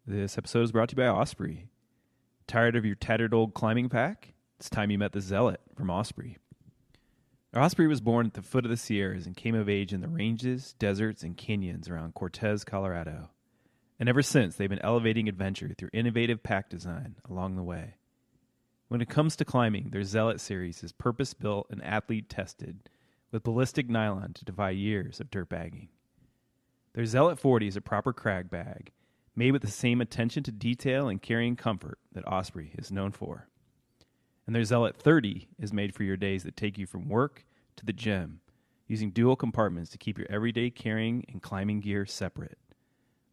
This episode is brought to you by Osprey. Tired of your tattered old climbing pack? It's time you met the Zealot from Osprey. Osprey was born at the foot of the Sierras and came of age in the ranges, deserts, and canyons around Cortez, Colorado. And ever since, they've been elevating adventure through innovative pack design along the way. When it comes to climbing, their Zealot series is purpose-built and athlete-tested with ballistic nylon to defy years of dirt bagging. Their Zealot 40 is a proper crag bag, made with the same attention to detail and carrying comfort that Osprey is known for. And their Zealot 30 is made for your days that take you from work to the gym, using dual compartments to keep your everyday carrying and climbing gear separate.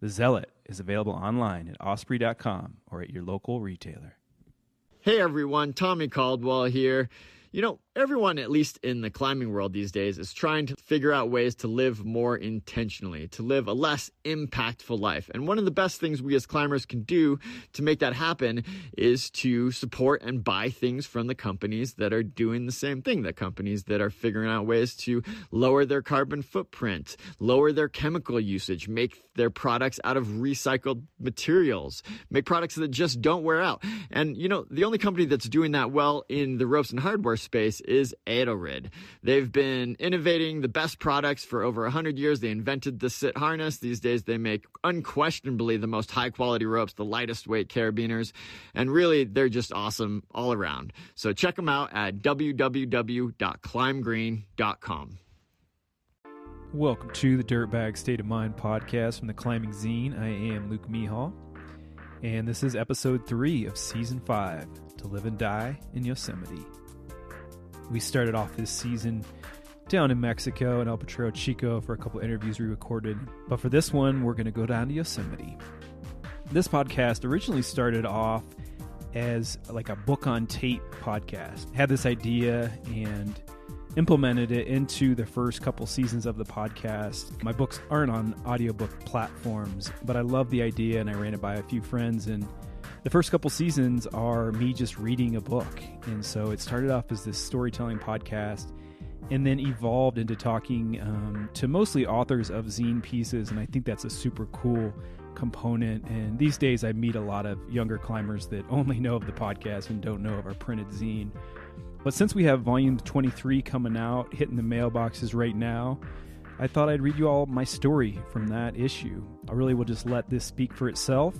The Zealot is available online at osprey.com or at your local retailer. Hey everyone, Tommy Caldwell here. You know, everyone, at least in the climbing world these days, is trying to figure out ways to live more intentionally, to live a less impactful life. And one of the best things we as climbers can do to make that happen is to support and buy things from the companies that are doing the same thing, the companies that are figuring out ways to lower their carbon footprint, lower their chemical usage, make their products out of recycled materials, make products that just don't wear out. And, you know, the only company that's doing that well in the ropes and hardware space is Edelrid. They've been innovating the best products for over 100 years. They invented the sit harness. These days they make unquestionably the most high quality ropes, the lightest weight carabiners, and really they're just awesome all around. So check them out at www.climbgreen.com. Welcome to the Dirtbag State of Mind podcast from the Climbing Zine. I am Luke Mehall, and this is episode 3 of season 5, To Live and Die in Yosemite. We started off this season down in Mexico in El Potrero Chico for a couple interviews we recorded. But for this one, we're going to go down to Yosemite. This podcast originally started off as like a book on tape podcast. Had this idea and implemented it into the first couple seasons of the podcast. My books aren't on audiobook platforms, but I love the idea and I ran it by a few friends, and the first couple seasons are me just reading a book. And so it started off as this storytelling podcast and then evolved into talking to mostly authors of zine pieces. And I think that's a super cool component. And these days I meet a lot of younger climbers that only know of the podcast and don't know of our printed zine. But since we have volume 23 coming out, hitting the mailboxes right now, I thought I'd read you all my story from that issue. I really will just let this speak for itself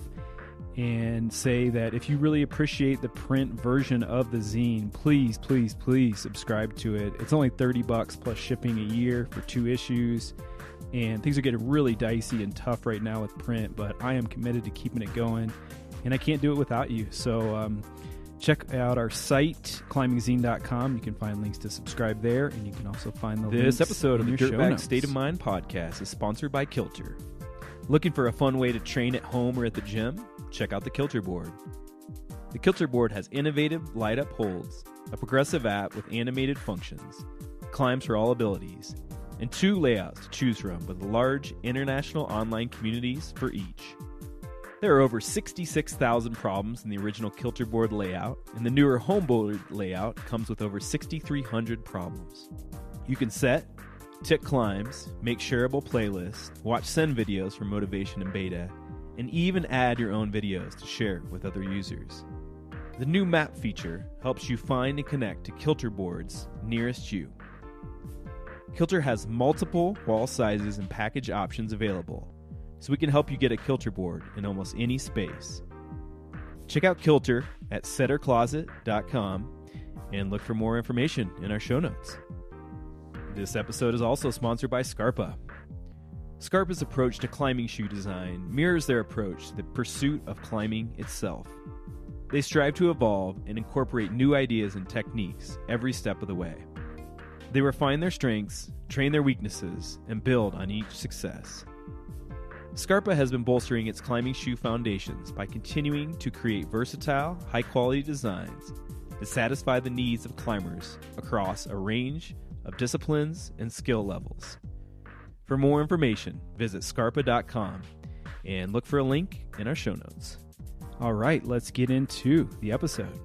and say that if you really appreciate the print version of the zine, please, please, please subscribe to it. It's only $30 plus shipping a year for 2 issues, and things are getting really dicey and tough right now with print, but I am committed to keeping it going, and I can't do it without you. So check out our site, climbingzine.com. You can find links to subscribe there, and you can also find the links. This episode of the Dirtbag State of Mind podcast is sponsored by Kilter. Looking for a fun way to train at home or at the gym? Check out the Kilter board. The Kilter board has innovative light-up holds, a progressive app with animated functions, climbs for all abilities, and 2 layouts to choose from with large international online communities for each. There are over 66,000 problems in the original Kilter board layout, and the newer homeboard layout comes with over 6,300 problems. You can set, tick climbs, make shareable playlists, watch send videos for motivation and beta, and even add your own videos to share with other users. The new map feature helps you find and connect to Kilter boards nearest you. Kilter has multiple wall sizes and package options available, so we can help you get a Kilter board in almost any space. Check out Kilter at settercloset.com and look for more information in our show notes. This episode is also sponsored by Scarpa. Scarpa's approach to climbing shoe design mirrors their approach to the pursuit of climbing itself. They strive to evolve and incorporate new ideas and techniques every step of the way. They refine their strengths, train their weaknesses, and build on each success. Scarpa has been bolstering its climbing shoe foundations by continuing to create versatile, high-quality designs that satisfy the needs of climbers across a range of disciplines and skill levels. For more information, visit scarpa.com and look for a link in our show notes. All right, let's get into the episode.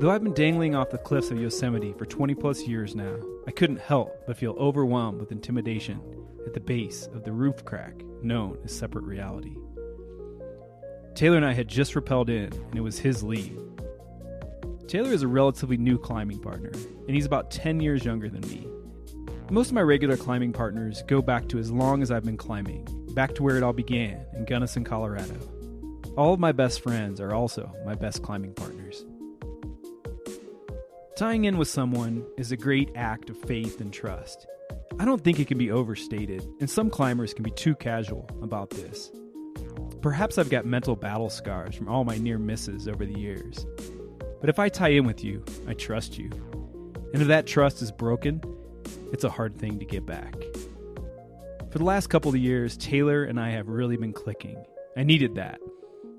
Though I've been dangling off the cliffs of Yosemite for 20 plus years now, I couldn't help but feel overwhelmed with intimidation at the base of the roof crack known as separate reality. Taylor and I had just rappelled in, and it was his lead. Taylor is a relatively new climbing partner, and he's about 10 years younger than me. Most of my regular climbing partners go back to as long as I've been climbing, back to where it all began, in Gunnison, Colorado. All of my best friends are also my best climbing partners. Tying in with someone is a great act of faith and trust. I don't think it can be overstated, and some climbers can be too casual about this. Perhaps I've got mental battle scars from all my near misses over the years. But if I tie in with you, I trust you. And if that trust is broken, it's a hard thing to get back. For the last couple of years, Taylor and I have really been clicking. I needed that.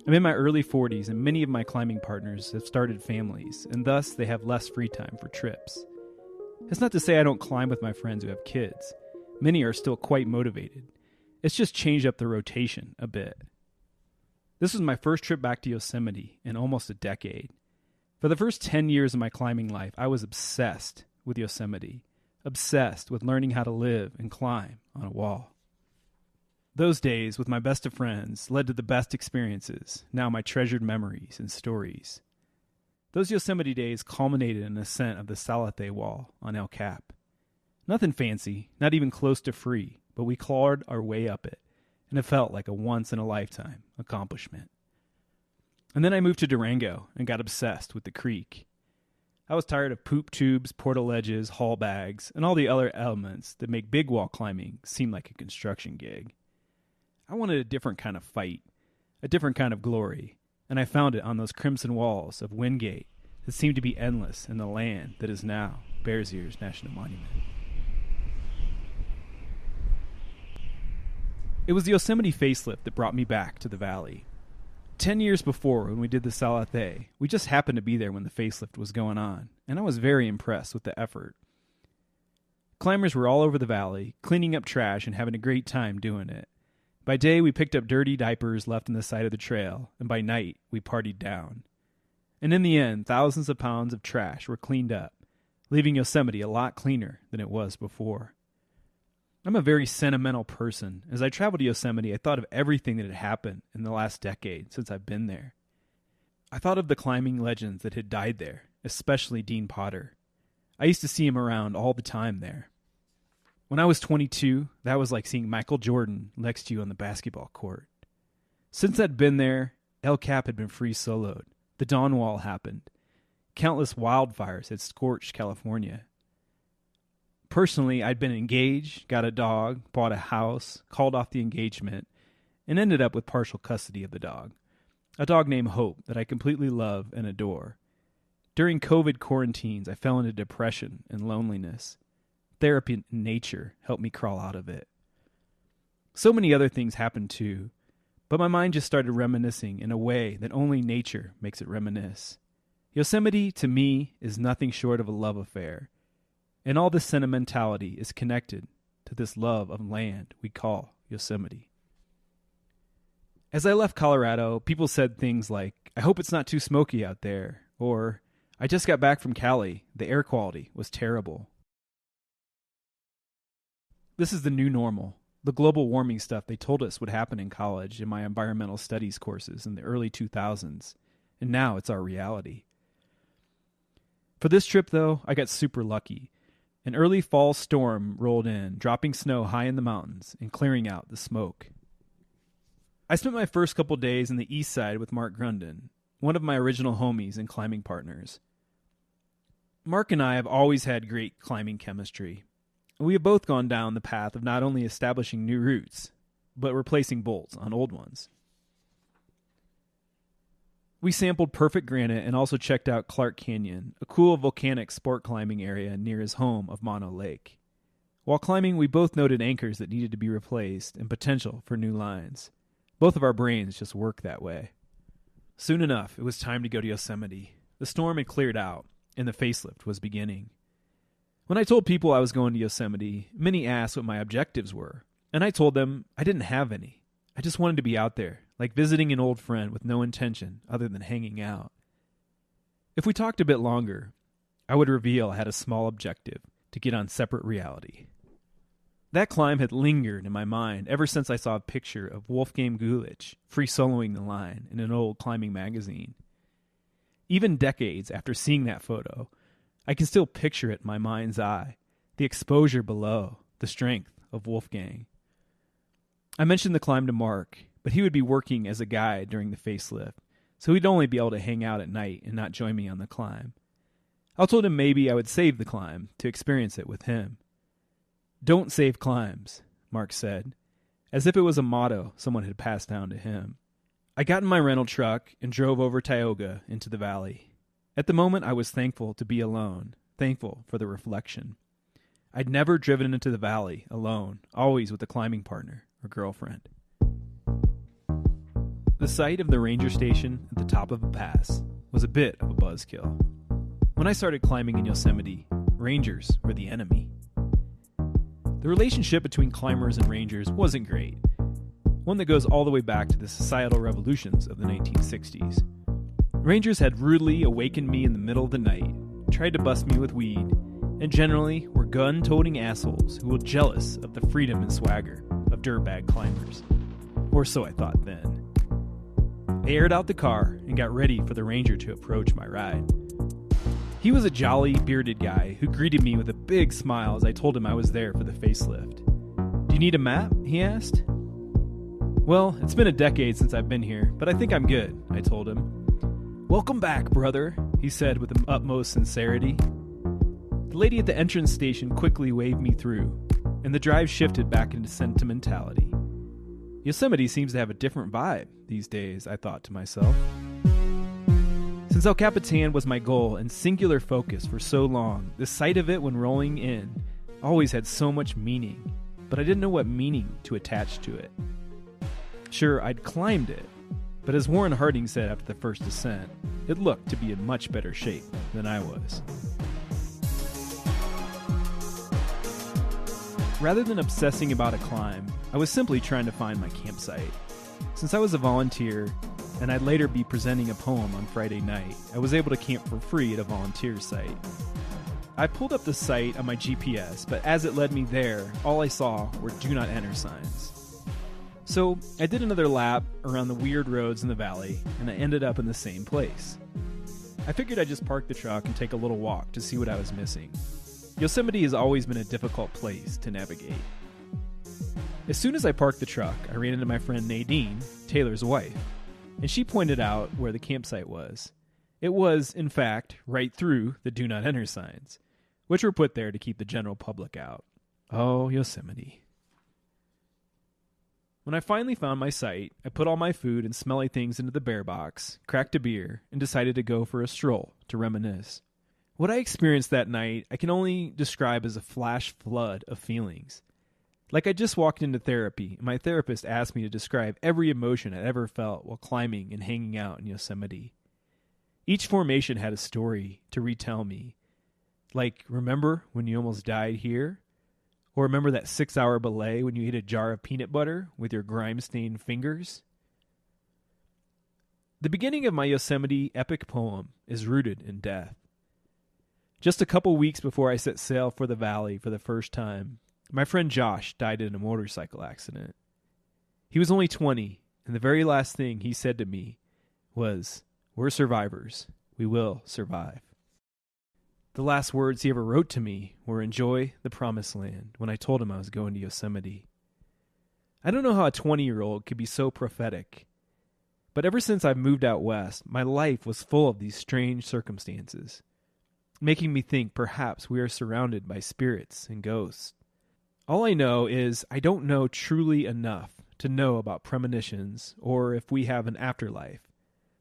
I'm in my early 40s, and many of my climbing partners have started families, and thus they have less free time for trips. That's not to say I don't climb with my friends who have kids. Many are still quite motivated. It's just changed up the rotation a bit. This was my first trip back to Yosemite in almost a decade. For the first 10 years of my climbing life, I was obsessed with Yosemite, obsessed with learning how to live and climb on a wall. Those days with my best of friends led to the best experiences, now my treasured memories and stories. Those Yosemite days culminated in an ascent of the Salate Wall on El Cap. Nothing fancy, not even close to free, but we clawed our way up it, and it felt like a once-in-a-lifetime accomplishment. And then I moved to Durango and got obsessed with the creek. I was tired of poop tubes, portaledges, haul bags, and all the other elements that make big wall climbing seem like a construction gig. I wanted a different kind of fight, a different kind of glory, and I found it on those crimson walls of Wingate that seemed to be endless in the land that is now Bears Ears National Monument. It was the Yosemite facelift that brought me back to the valley. 10 years before, when we did the Salate, we just happened to be there when the facelift was going on, and I was very impressed with the effort. Climbers were all over the valley, cleaning up trash and having a great time doing it. By day, we picked up dirty diapers left on the side of the trail, and by night, we partied down. And in the end, thousands of pounds of trash were cleaned up, leaving Yosemite a lot cleaner than it was before. I'm a very sentimental person. As I traveled to Yosemite, I thought of everything that had happened in the last decade since I've been there. I thought of the climbing legends that had died there, especially Dean Potter. I used to see him around all the time there. When I was 22, that was like seeing Michael Jordan next to you on the basketball court. Since I'd been there, El Cap had been free soloed. The Dawn Wall happened. Countless wildfires had scorched California. Personally, I'd been engaged, got a dog, bought a house, called off the engagement, and ended up with partial custody of the dog. A dog named Hope that I completely love and adore. During COVID quarantines, I fell into depression and loneliness. Therapy and nature helped me crawl out of it. So many other things happened too, but my mind just started reminiscing in a way that only nature makes it reminisce. Yosemite, to me, is nothing short of a love affair, and all this sentimentality is connected to this love of land we call Yosemite. As I left Colorado, people said things like, "I hope it's not too smoky out there," or "I just got back from Cali. The air quality was terrible." This is the new normal, the global warming stuff they told us would happen in college in my environmental studies courses in the early 2000s, and now it's our reality. For this trip, though, I got super lucky. An early fall storm rolled in, dropping snow high in the mountains and clearing out the smoke. I spent my first couple days in the east side with Mark Grunden, one of my original homies and climbing partners. Mark and I have always had great climbing chemistry. We have both gone down the path of not only establishing new routes, but replacing bolts on old ones. We sampled perfect granite and also checked out Clark Canyon, a cool volcanic sport climbing area near his home of Mono Lake. While climbing, we both noted anchors that needed to be replaced and potential for new lines. Both of our brains just work that way. Soon enough, it was time to go to Yosemite. The storm had cleared out, and the facelift was beginning. When I told people I was going to Yosemite, many asked what my objectives were, and I told them I didn't have any. I just wanted to be out there, like visiting an old friend with no intention other than hanging out. If we talked a bit longer, I would reveal I had a small objective to get on separate reality. That climb had lingered in my mind ever since I saw a picture of Wolfgang Gulich free soloing the line in an old climbing magazine. Even decades after seeing that photo, I can still picture it in my mind's eye, the exposure below, the strength of Wolfgang. I mentioned the climb to Mark, but he would be working as a guide during the facelift, so he'd only be able to hang out at night and not join me on the climb. I told him maybe I would save the climb to experience it with him. "Don't save climbs," Mark said, as if it was a motto someone had passed down to him. I got in my rental truck and drove over Tioga into the valley. At the moment, I was thankful to be alone, thankful for the reflection. I'd never driven into the valley alone, always with a climbing partner or girlfriend. The sight of the ranger station at the top of a pass was a bit of a buzzkill. When I started climbing in Yosemite, rangers were the enemy. The relationship between climbers and rangers wasn't great, one that goes all the way back to the societal revolutions of the 1960s. Rangers had rudely awakened me in the middle of the night, tried to bust me with weed, and generally were gun-toting assholes who were jealous of the freedom and swagger of dirtbag climbers. Or so I thought then. I aired out the car and got ready for the ranger to approach my ride. He was a jolly, bearded guy who greeted me with a big smile as I told him I was there for the facelift. "Do you need a map?" he asked. "Well, it's been a decade since I've been here, but I think I'm good," I told him. "Welcome back, brother," he said with the utmost sincerity. The lady at the entrance station quickly waved me through, and the drive shifted back into sentimentality. Yosemite seems to have a different vibe these days, I thought to myself. Since El Capitan was my goal and singular focus for so long, the sight of it when rolling in always had so much meaning, but I didn't know what meaning to attach to it. Sure, I'd climbed it, but as Warren Harding said after the first descent, it looked to be in much better shape than I was. Rather than obsessing about a climb, I was simply trying to find my campsite. Since I was a volunteer, and I'd later be presenting a poem on Friday night, I was able to camp for free at a volunteer site. I pulled up the site on my GPS, but as it led me there, all I saw were "Do Not Enter" signs. So I did another lap around the weird roads in the valley, and I ended up in the same place. I figured I'd just park the truck and take a little walk to see what I was missing. Yosemite has always been a difficult place to navigate. As soon as I parked the truck, I ran into my friend Nadine, Taylor's wife, and she pointed out where the campsite was. It was, in fact, right through the "Do Not Enter" signs, which were put there to keep the general public out. Oh, Yosemite. When I finally found my site, I put all my food and smelly things into the bear box, cracked a beer, and decided to go for a stroll to reminisce. What I experienced that night I can only describe as a flash flood of feelings. Like I just walked into therapy, and my therapist asked me to describe every emotion I'd ever felt while climbing and hanging out in Yosemite. Each formation had a story to retell me. Like, remember when you almost died here? Or remember that 6-hour belay when you ate a jar of peanut butter with your grime-stained fingers? The beginning of my Yosemite epic poem is rooted in death. Just a couple weeks before I set sail for the valley for the first time, my friend Josh died in a motorcycle accident. He was only 20, and the very last thing he said to me was, "We're survivors. We will survive." The last words he ever wrote to me were "Enjoy the promised land" when I told him I was going to Yosemite. I don't know how a 20-year-old could be so prophetic, but ever since I've moved out west, my life was full of these strange circumstances, making me think perhaps we are surrounded by spirits and ghosts. All I know is I don't know truly enough to know about premonitions or if we have an afterlife,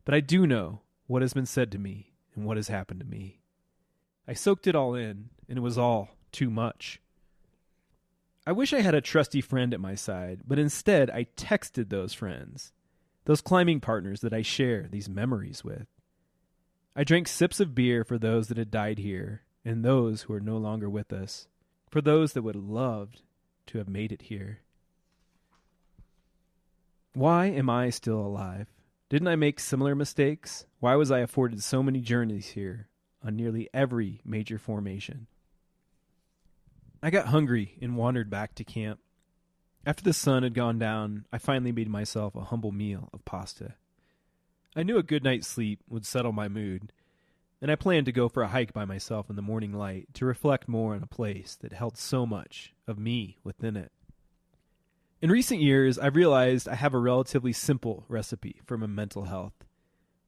but I do know what has been said to me and what has happened to me. I soaked it all in, and it was all too much. I wish I had a trusty friend at my side, but instead I texted those friends, those climbing partners that I share these memories with. I drank sips of beer for those that had died here, and those who are no longer with us, for those that would have loved to have made it here. Why am I still alive? Didn't I make similar mistakes? Why was I afforded so many journeys here on nearly every major formation? I got hungry and wandered back to camp. After the sun had gone down, I finally made myself a humble meal of pasta. I knew a good night's sleep would settle my mood, and I planned to go for a hike by myself in the morning light to reflect more on a place that held so much of me within it. In recent years, I've realized I have a relatively simple recipe for my mental health.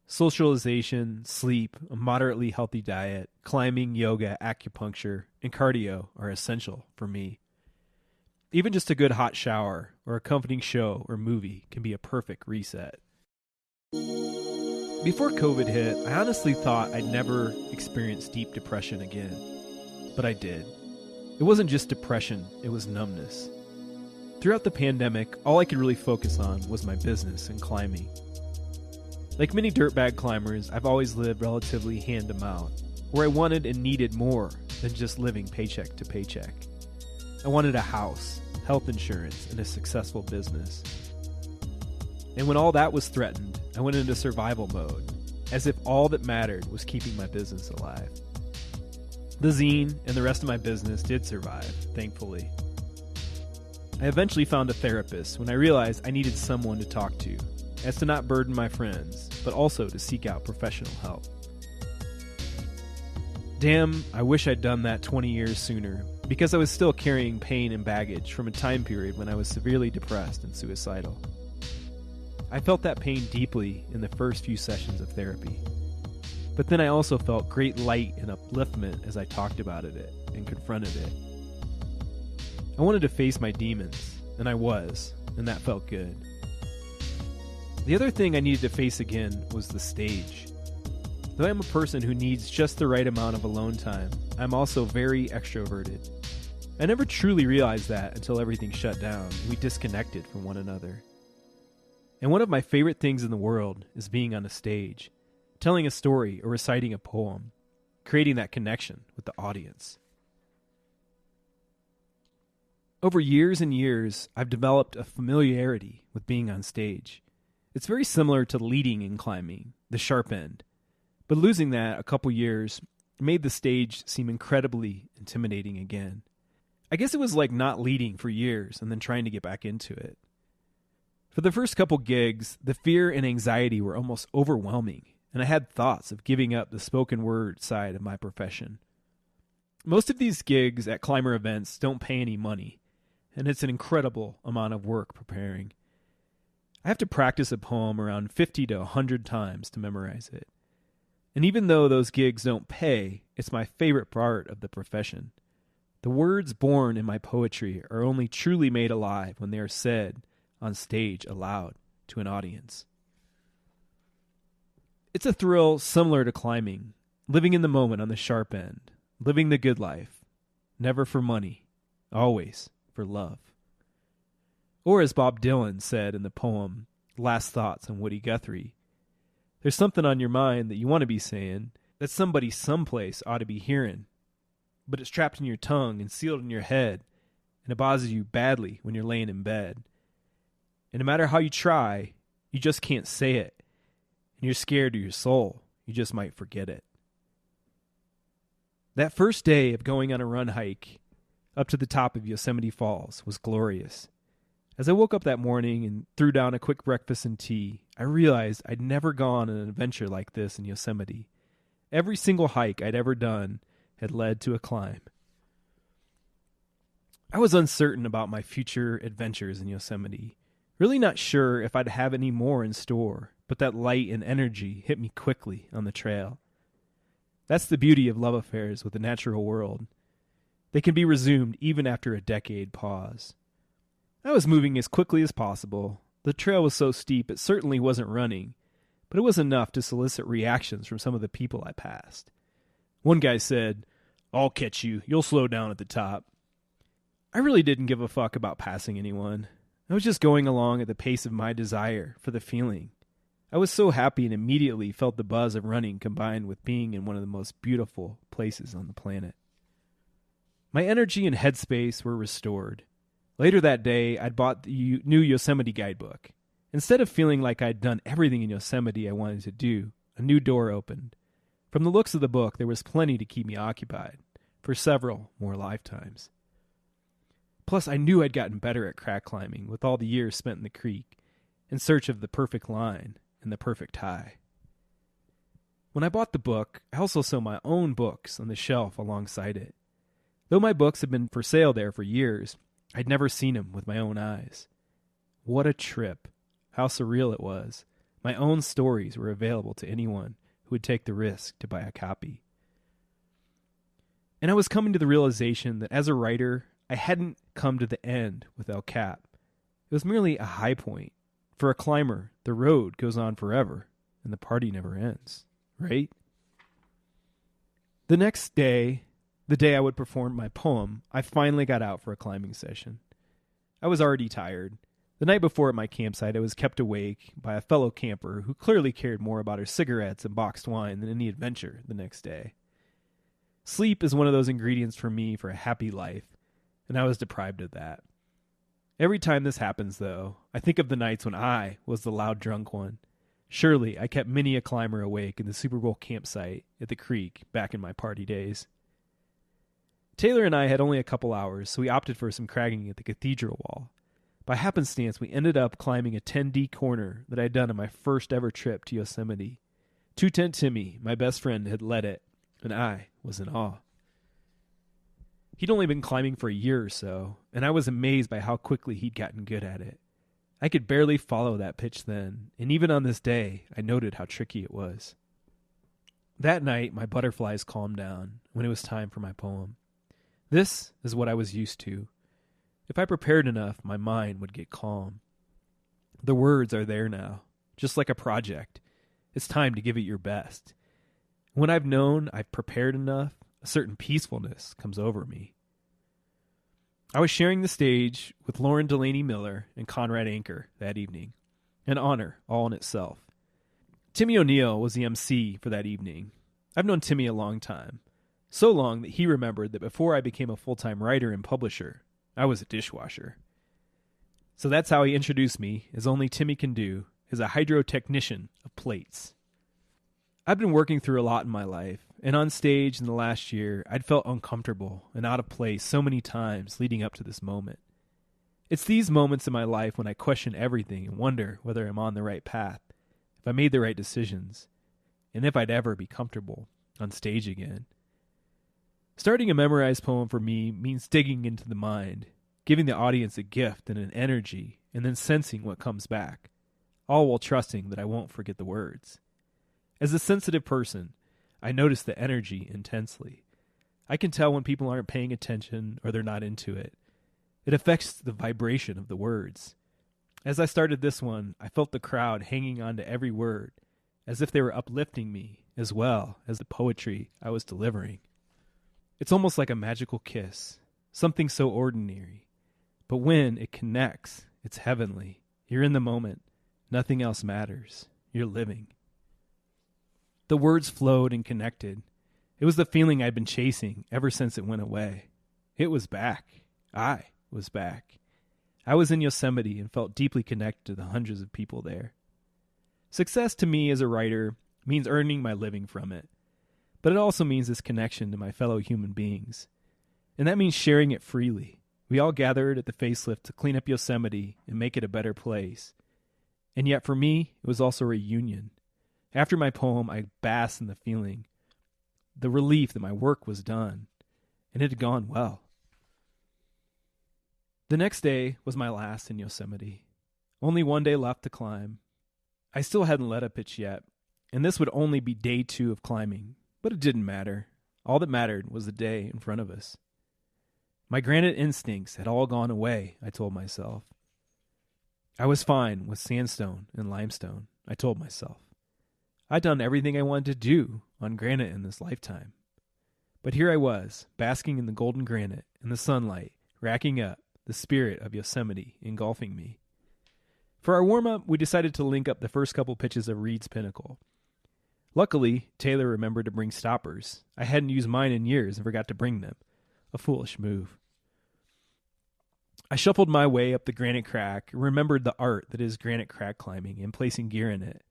Socialization, sleep, a moderately healthy diet, climbing, yoga, acupuncture, and cardio are essential for me. Even just a good hot shower or accompanying show or movie can be a perfect reset. Before COVID hit, I honestly thought I'd never experience deep depression again. But I did. It wasn't just depression, it was numbness. Throughout the pandemic, all I could really focus on was my business and climbing. Like many dirtbag climbers, I've always lived relatively hand-to-mouth, where I wanted and needed more than just living paycheck to paycheck. I wanted a house, health insurance, and a successful business. And when all that was threatened, I went into survival mode, as if all that mattered was keeping my business alive. The zine and the rest of my business did survive, thankfully. I eventually found a therapist when I realized I needed someone to talk to, as to not burden my friends, but also to seek out professional help. Damn, I wish I'd done that 20 years sooner, because I was still carrying pain and baggage from a time period when I was severely depressed and suicidal. I felt that pain deeply in the first few sessions of therapy. But then I also felt great light and upliftment as I talked about it and confronted it. I wanted to face my demons, and I was, and that felt good. The other thing I needed to face again was the stage. Though I'm a person who needs just the right amount of alone time, I'm also very extroverted. I never truly realized that until everything shut down and we disconnected from one another. And one of my favorite things in the world is being on a stage, telling a story or reciting a poem, creating that connection with the audience. Over years and years, I've developed a familiarity with being on stage. It's very similar to leading in climbing, the sharp end. But losing that a couple years made the stage seem incredibly intimidating again. I guess it was like not leading for years and then trying to get back into it. For the first couple gigs, the fear and anxiety were almost overwhelming, and I had thoughts of giving up the spoken word side of my profession. Most of these gigs at climber events don't pay any money, and it's an incredible amount of work preparing. I have to practice a poem around 50 to 100 times to memorize it. And even though those gigs don't pay, it's my favorite part of the profession. The words born in my poetry are only truly made alive when they are said on stage aloud to an audience. It's a thrill similar to climbing, living in the moment on the sharp end, living the good life, never for money, always for love. Or as Bob Dylan said in the poem Last Thoughts on Woody Guthrie, there's something on your mind that you want to be saying that somebody someplace ought to be hearing, but it's trapped in your tongue and sealed in your head, and it bothers you badly when you're laying in bed. And no matter how you try, you just can't say it, and you're scared to your soul. You just might forget it. That first day of going on a run hike up to the top of Yosemite Falls was glorious. As I woke up that morning and threw down a quick breakfast and tea, I realized I'd never gone on an adventure like this in Yosemite. Every single hike I'd ever done had led to a climb. I was uncertain about my future adventures in Yosemite, really not sure if I'd have any more in store, but that light and energy hit me quickly on the trail. That's the beauty of love affairs with the natural world. They can be resumed even after a decade pause. I was moving as quickly as possible. The trail was so steep it certainly wasn't running, but it was enough to solicit reactions from some of the people I passed. One guy said, "I'll catch you. You'll slow down at the top." I really didn't give a fuck about passing anyone. I was just going along at the pace of my desire for the feeling. I was so happy and immediately felt the buzz of running combined with being in one of the most beautiful places on the planet. My energy and headspace were restored. Later that day, I'd bought the new Yosemite guidebook. Instead of feeling like I'd done everything in Yosemite I wanted to do, a new door opened. From the looks of the book, there was plenty to keep me occupied for several more lifetimes. Plus, I knew I'd gotten better at crack climbing with all the years spent in the creek, in search of the perfect line and the perfect high. When I bought the book, I also saw my own books on the shelf alongside it. Though my books had been for sale there for years, I'd never seen them with my own eyes. What a trip. How surreal it was. My own stories were available to anyone who would take the risk to buy a copy. And I was coming to the realization that as a writer, I hadn't come to the end with El Cap. It was merely a high point. For a climber, the road goes on forever, and the party never ends, right? The next day, the day I would perform my poem, I finally got out for a climbing session. I was already tired. The night before at my campsite, I was kept awake by a fellow camper who clearly cared more about her cigarettes and boxed wine than any adventure the next day. Sleep is one of those ingredients for me for a happy life, and I was deprived of that. Every time this happens, though, I think of the nights when I was the loud drunk one. Surely I kept many a climber awake in the Super Bowl campsite at the creek back in my party days. Taylor and I had only a couple hours, so we opted for some cragging at the cathedral wall. By happenstance, we ended up climbing a 10D corner that I had done on my first ever trip to Yosemite. Two-Tent Timmy, my best friend, had led it, and I was in awe. He'd only been climbing for a year or so, and I was amazed by how quickly he'd gotten good at it. I could barely follow that pitch then, and even on this day, I noted how tricky it was. That night, my butterflies calmed down when it was time for my poem. This is what I was used to. If I prepared enough, my mind would get calm. The words are there now, just like a project. It's time to give it your best. When I've known I've prepared enough, a certain peacefulness comes over me. I was sharing the stage with Lauren Delaney Miller and Conrad Anker that evening, an honor all in itself. Timmy O'Neill was the MC for that evening. I've known Timmy a long time, so long that he remembered that before I became a full-time writer and publisher, I was a dishwasher. So that's how he introduced me, as only Timmy can do, as a hydrotechnician of plates. I've been working through a lot in my life, and on stage in the last year, I'd felt uncomfortable and out of place so many times leading up to this moment. It's these moments in my life when I question everything and wonder whether I'm on the right path, if I made the right decisions, and if I'd ever be comfortable on stage again. Starting a memorized poem for me means digging into the mind, giving the audience a gift and an energy, and then sensing what comes back, all while trusting that I won't forget the words. As a sensitive person, I notice the energy intensely. I can tell when people aren't paying attention or they're not into it. It affects the vibration of the words. As I started this one, I felt the crowd hanging on to every word, as if they were uplifting me as well as the poetry I was delivering. It's almost like a magical kiss, something so ordinary. But when it connects, it's heavenly. You're in the moment. Nothing else matters. You're living. The words flowed and connected. It was the feeling I'd been chasing ever since it went away. It was back. I was back. I was in Yosemite and felt deeply connected to the hundreds of people there. Success to me as a writer means earning my living from it. But it also means this connection to my fellow human beings. And that means sharing it freely. We all gathered at the facelift to clean up Yosemite and make it a better place. And yet for me, it was also a reunion. After my poem, I basked in the feeling, the relief that my work was done, and it had gone well. The next day was my last in Yosemite. Only one day left to climb. I still hadn't led a pitch yet, and this would only be day 2 of climbing, but it didn't matter. All that mattered was the day in front of us. My granite instincts had all gone away, I told myself. I was fine with sandstone and limestone, I told myself. I'd done everything I wanted to do on granite in this lifetime. But here I was, basking in the golden granite and the sunlight, racking up the spirit of Yosemite engulfing me. For our warm-up, we decided to link up the first couple pitches of Reed's Pinnacle. Luckily, Taylor remembered to bring stoppers. I hadn't used mine in years and forgot to bring them. A foolish move. I shuffled my way up the granite crack and remembered the art that is granite crack climbing and placing gear in it.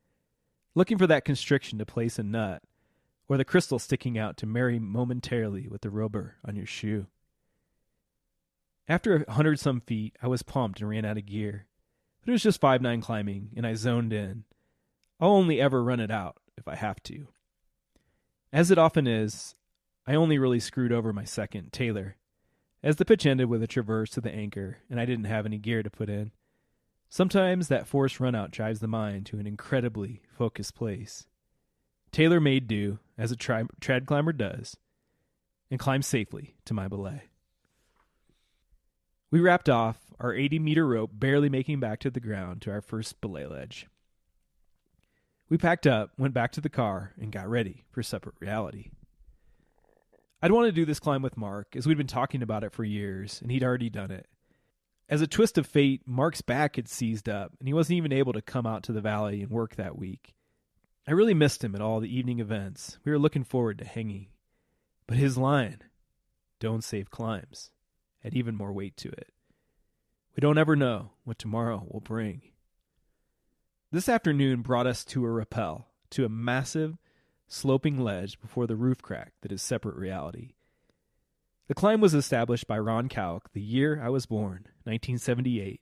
Looking for that constriction to place a nut, or the crystal sticking out to marry momentarily with the rubber on your shoe. After 100-some feet, I was pumped and ran out of gear. But it was just 5'9" climbing, and I zoned in. I'll only ever run it out if I have to. As it often is, I only really screwed over my second, Taylor, as the pitch ended with a traverse to the anchor, and I didn't have any gear to put in. Sometimes that forced run-out drives the mind to an incredibly focused place. Taylor made do, as a trad climber does, and climbed safely to my belay. We wrapped off, our 80-meter rope barely making back to the ground to our first belay ledge. We packed up, went back to the car, and got ready for separate reality. I'd wanted to do this climb with Mark, as we'd been talking about it for years, and he'd already done it. As a twist of fate, Mark's back had seized up, and he wasn't even able to come out to the valley and work that week. I really missed him at all the evening events. We were looking forward to hanging. But his line, "Don't save climbs," had even more weight to it. We don't ever know what tomorrow will bring. This afternoon brought us to a rappel, to a massive, sloping ledge before the roof crack that is separate reality. The climb was established by Ron Kauk the year I was born, 1978.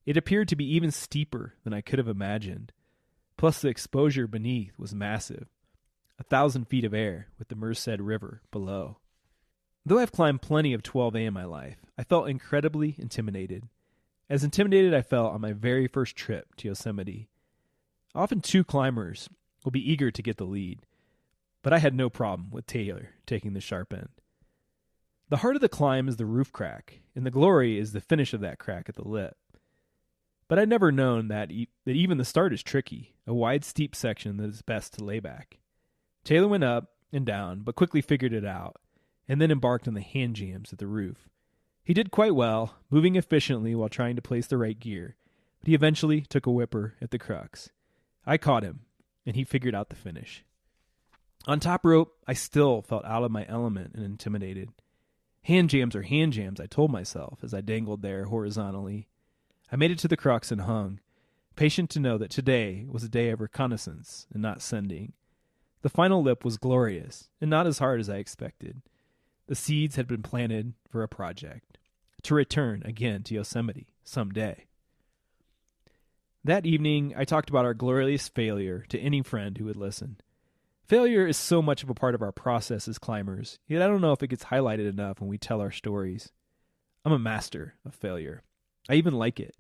It appeared to be even steeper than I could have imagined. Plus the exposure beneath was massive, 1,000 feet of air with the Merced River below. Though I've climbed plenty of 12A in my life, I felt incredibly intimidated. As intimidated I felt on my very first trip to Yosemite. Often two climbers will be eager to get the lead, but I had no problem with Taylor taking the sharp end. The heart of the climb is the roof crack, and the glory is the finish of that crack at the lip. But I'd never known that even the start is tricky, a wide, steep section that is best to lay back. Taylor went up and down, but quickly figured it out, and then embarked on the hand jams at the roof. He did quite well, moving efficiently while trying to place the right gear, but he eventually took a whipper at the crux. I caught him, and he figured out the finish. On top rope, I still felt out of my element and intimidated. Hand jams are hand jams, I told myself as I dangled there horizontally. I made it to the crux and hung, patient to know that today was a day of reconnaissance and not sending. The final lip was glorious, and not as hard as I expected. The seeds had been planted for a project, to return again to Yosemite someday. That evening, I talked about our glorious failure to any friend who would listen. Failure is so much of a part of our process as climbers, yet I don't know if it gets highlighted enough when we tell our stories. I'm a master of failure. I even like it.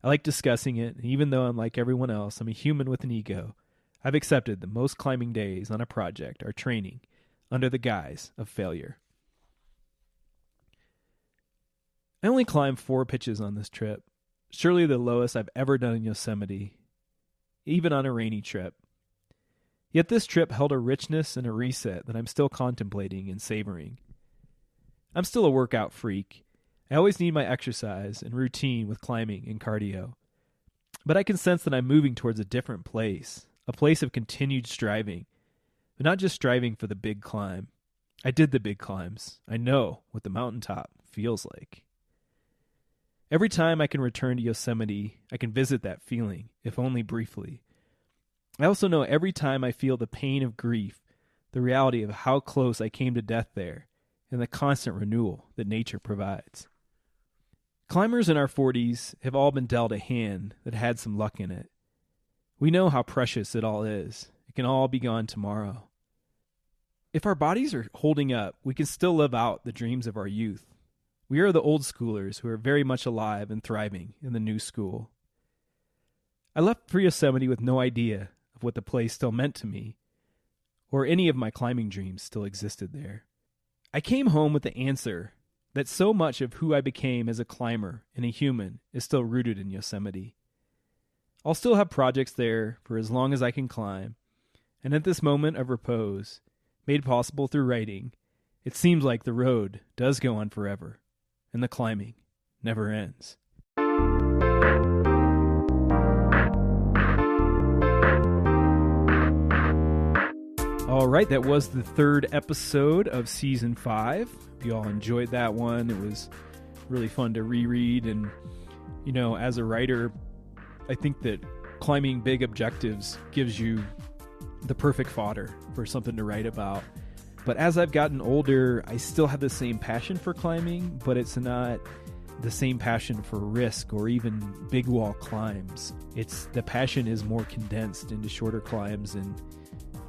I like discussing it, and even though I'm like everyone else, I'm a human with an ego. I've accepted that most climbing days on a project are training under the guise of failure. I only climbed 4 pitches on this trip, surely the lowest I've ever done in Yosemite, even on a rainy trip. Yet this trip held a richness and a reset that I'm still contemplating and savoring. I'm still a workout freak. I always need my exercise and routine with climbing and cardio. But I can sense that I'm moving towards a different place, a place of continued striving, but not just striving for the big climb. I did the big climbs. I know what the mountaintop feels like. Every time I can return to Yosemite, I can visit that feeling, if only briefly. I also know every time I feel the pain of grief, the reality of how close I came to death there, and the constant renewal that nature provides. Climbers in our 40s have all been dealt a hand that had some luck in it. We know how precious it all is. It can all be gone tomorrow. If our bodies are holding up, we can still live out the dreams of our youth. We are the old schoolers who are very much alive and thriving in the new school. I left for Yosemite with no idea of what the place still meant to me, or any of my climbing dreams still existed there. I came home with the answer that so much of who I became as a climber and a human is still rooted in Yosemite. I'll still have projects there for as long as I can climb, and at this moment of repose, made possible through writing, it seems like the road does go on forever, and the climbing never ends. All right, that was the 3rd episode of Season 5. If you all enjoyed that one, it was really fun to reread. And, you know, as a writer, I think that climbing big objectives gives you the perfect fodder for something to write about. But as I've gotten older, I still have the same passion for climbing, but it's not the same passion for risk or even big wall climbs. The passion is more condensed into shorter climbs, and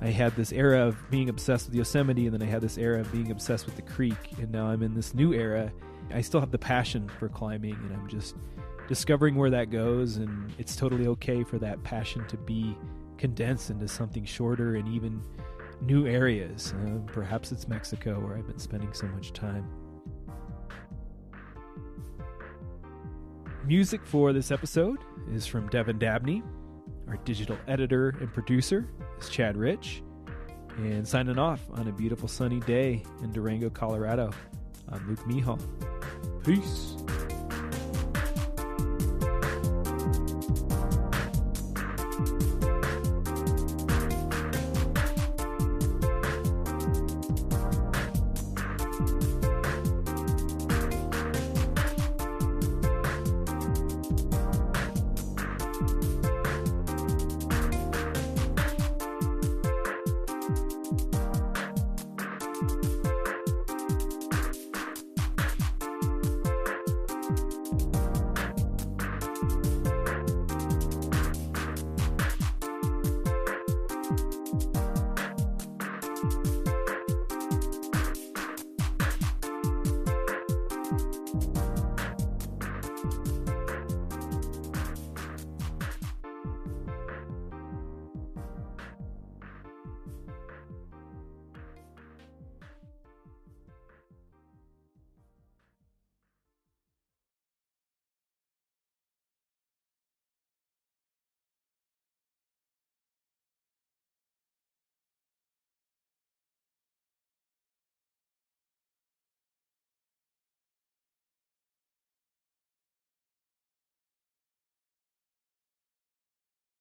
I had this era of being obsessed with Yosemite, and then I had this era of being obsessed with the creek, and now I'm in this new era. I still have the passion for climbing, and I'm just discovering where that goes, and it's totally okay for that passion to be condensed into something shorter and even new areas. Perhaps it's Mexico, where I've been spending so much time. Music for this episode is from Devin Dabney. Our digital editor and producer is Chad Rich. And signing off on a beautiful sunny day in Durango, Colorado, I'm Luke Mehall. Peace.